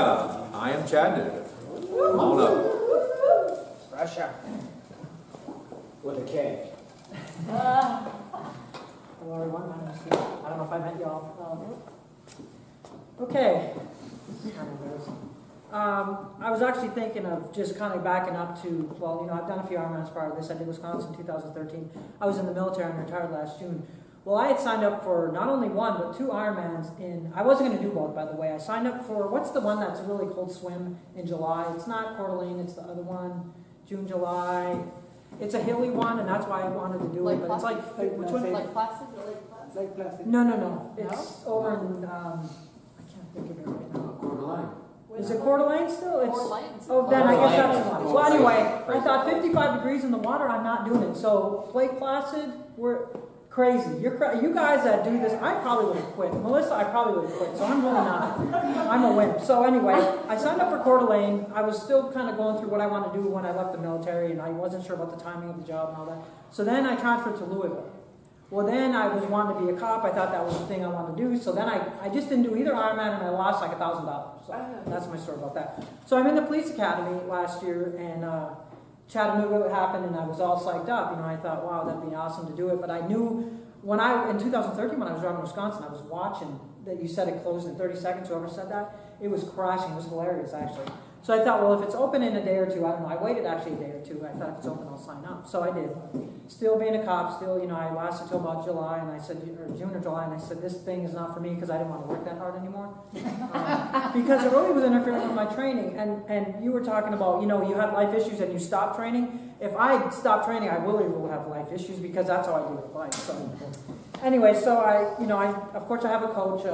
Chattanooga. I am Chattanooga. Come on up. Russia. With a K. Hello everyone, my name is Steve. I don't know if I met you all. Okay. I was actually thinking of just kind of backing up to, well, I've done a few Ironmans prior to this. I did Wisconsin in 2013. I was in the military and retired last June. Well, I had signed up for not only one, but 2 Ironmans I wasn't going to do both, by the way. I signed up for, what's the one that's a really cold swim in July? It's not Coeur d'Alene, it's the other one, June, July. It's a hilly one, and that's why I wanted to do it. But it's like, which one? Like Placid or Lake Placid? Lake Placid. No. It's over in, I can't think of it right now. Coeur d'Alene. Is it Coeur d'Alene still? It's, Coeur d'Alene. oh, then I guess that's the one. Well, anyway, I thought 55 degrees in the water, I'm not doing it. So, Lake Placid, we're crazy. You guys that do this, I probably would have quit. Melissa, I probably would have quit, so I'm really not. I'm a wimp. So anyway, I signed up for Coeur d'Alene. I was still kind of going through what I wanted to do when I left the military, and I wasn't sure about the timing of the job and all that. So then I transferred to Louisville. Well, then I was wanting to be a cop. I thought that was the thing I wanted to do. So then I just didn't do either Ironman, and I lost like $1,000. So that's my story about that. So I'm in the police academy last year, and Chattanooga happened, and I was all psyched up. I thought, wow, that'd be awesome to do it. But I knew in 2013, when I was driving to Wisconsin, I was watching that you said it closed in 30 seconds. Whoever said that, it was crashing. It was hilarious, actually. So I thought, well, if it's open in a day or two, I don't know. I waited actually a day or two. I thought if it's open, I'll sign up. So I did. Still being a cop, I lasted till about July, and I said, or June or July, and I said, this thing is not for me because I didn't want to work that hard anymore. Because it really was interfering with my training. And you were talking about, you had life issues and you stopped training. If I stopped training, I really will have life issues because that's how I do with life. So anyway, so I of course I have a coach.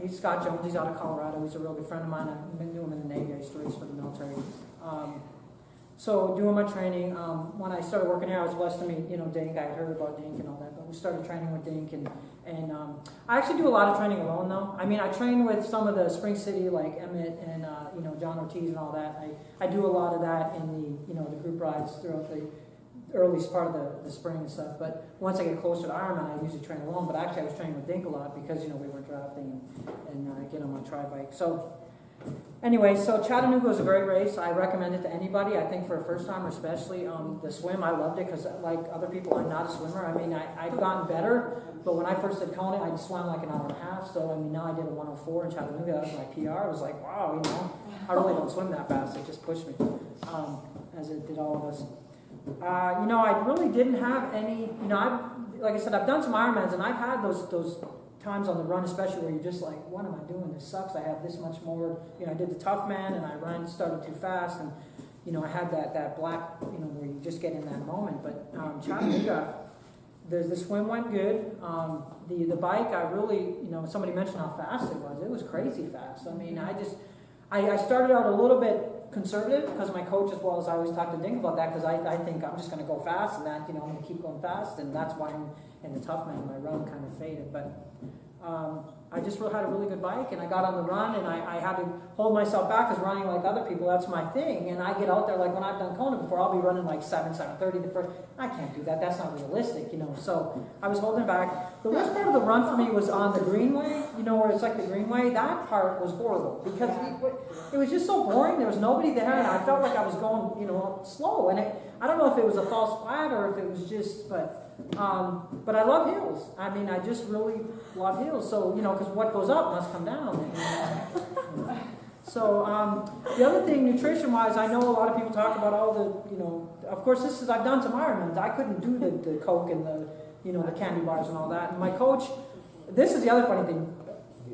He's Scott Jones. He's out of Colorado. He's a real good friend of mine. I've been doing him in the Navy. I used to race for the military. So doing my training, when I started working here, I was blessed to meet, Dink. I had heard about Dink and all that, but we started training with Dink, and I actually do a lot of training alone, though. I mean, I train with some of the Spring City, like Emmett and, John Ortiz and all that. I do a lot of that in the group rides throughout the earliest part of the spring and stuff, but once I get closer to Ironman, I usually train alone, but actually I was training with Dink a lot because, we were drafting and get on my tri-bike. So anyway, so Chattanooga was a great race. I recommend it to anybody. I think for a first timer especially. The swim, I loved it because like other people, I'm not a swimmer. I mean, I've gotten better, but when I first did Kona, I swam like an hour and a half. So, now I did a 104 in Chattanooga. That was my PR. I was like, wow, I really don't swim that fast. It just pushed me, as it did all of us. I really didn't have any, like I said, I've done some Ironmans, and I've had those times on the run, especially where you're just like, what am I doing? This sucks. I have this much more. I did the tough man, and I started too fast, and I had that black, where you just get in that moment. But Chattanooga, the swim went good. The bike, I really, somebody mentioned how fast it was. It was crazy fast. I mean, I started out a little bit conservative because my coach, as well as I always talk to Dink about that, because I think I'm just going to go fast, and that I'm going to keep going fast, and that's why in the tough man my run kind of faded. But I just had a really good bike, and I got on the run, and I had to hold myself back because running like other people, that's my thing. And I get out there, like when I've done Kona before, I'll be running like 7:30 the first. I can't do that. That's not realistic, So I was holding back. The worst part of the run for me was on the greenway, where it's like the greenway. That part was horrible because it was just so boring. There was nobody there, and I felt like I was going, slow. And I don't know if it was a false flat or if it was just, but I love hills. I mean, I just really love hills. So, because what goes up must come down. So, the other thing, nutrition-wise, I know a lot of people talk about all the, of course, I've done some Ironmans. I couldn't do the Coke and the candy bars and all that. And my coach, this is the other funny thing.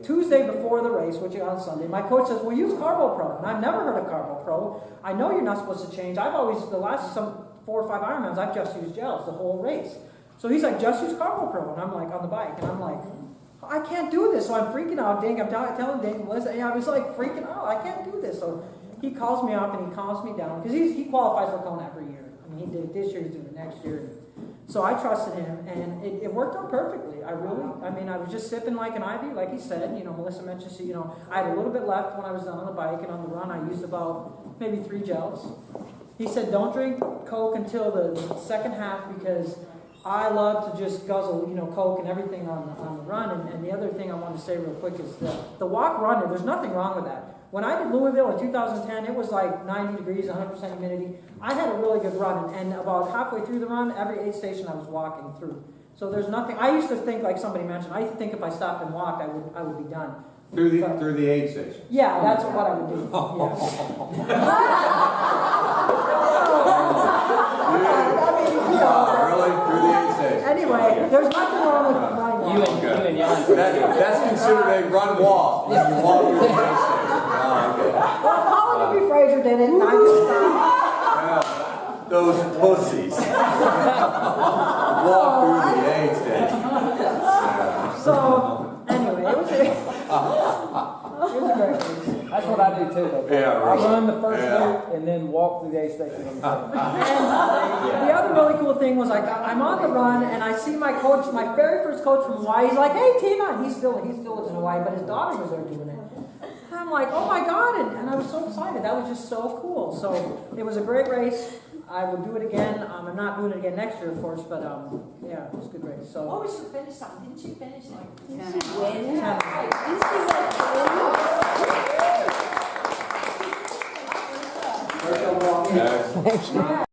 Tuesday before the race, which is on Sunday, my coach says, well, use Carbo Pro. And I've never heard of Carbo Pro. I know you're not supposed to change. I've always, the last 4 or 5 Ironmans, I've just used gels the whole race. So he's like, just use Carbo Pro. And I'm like, on the bike. And I'm like, I can't do this. So I'm freaking out. Dink, I'm telling Dink, Melissa, I was like freaking out. I can't do this. So he calls me up and he calms me down. Because he qualifies for Kona every year. I mean, he did it this year, he's doing it next year. So I trusted him, and it worked out perfectly. I was just sipping like an IV, like he said. Melissa mentioned, I had a little bit left when I was done on the bike, and on the run I used about maybe 3 gels. He said, don't drink Coke until the second half because I love to just guzzle, Coke and everything on the run. And the other thing I want to say real quick is the walk runner, there's nothing wrong with that. When I did Louisville in 2010, it was like 90 degrees, 100% humidity. I had a really good run, and about halfway through the run, every aid station I was walking through. So there's nothing, I used to think, like somebody mentioned, I used to think if I stopped and walked, I would be done. Through the aid station. Yeah, that's what I would do. Yeah. Really? Through the aid station. Anyway, there's nothing wrong with running walk. You and Jan. That's considered a run walk. You walk through the aid station. Oh, okay. Well, Paula B. Fraser did it, and I just stopped. Yeah. Those pussies. Walk through the aid station. So, anyway, it was a great race. That's what I do too, though. Yeah, I right. run the first Yeah. loop and then walk through the aid station. And the other really cool thing was I'm on the run and I see my coach, my very first coach from Hawaii. He's like, "Hey, Tina," and he still lives in Hawaii, but his daughter was there doing it. And I'm like, "Oh my God!" And I was so excited. That was just so cool. So it was a great race. I will do it again. I'm not doing it again next year, of course, but yeah, it was a good race. So. Oh, we should finish something. Didn't you finish like 10 Next.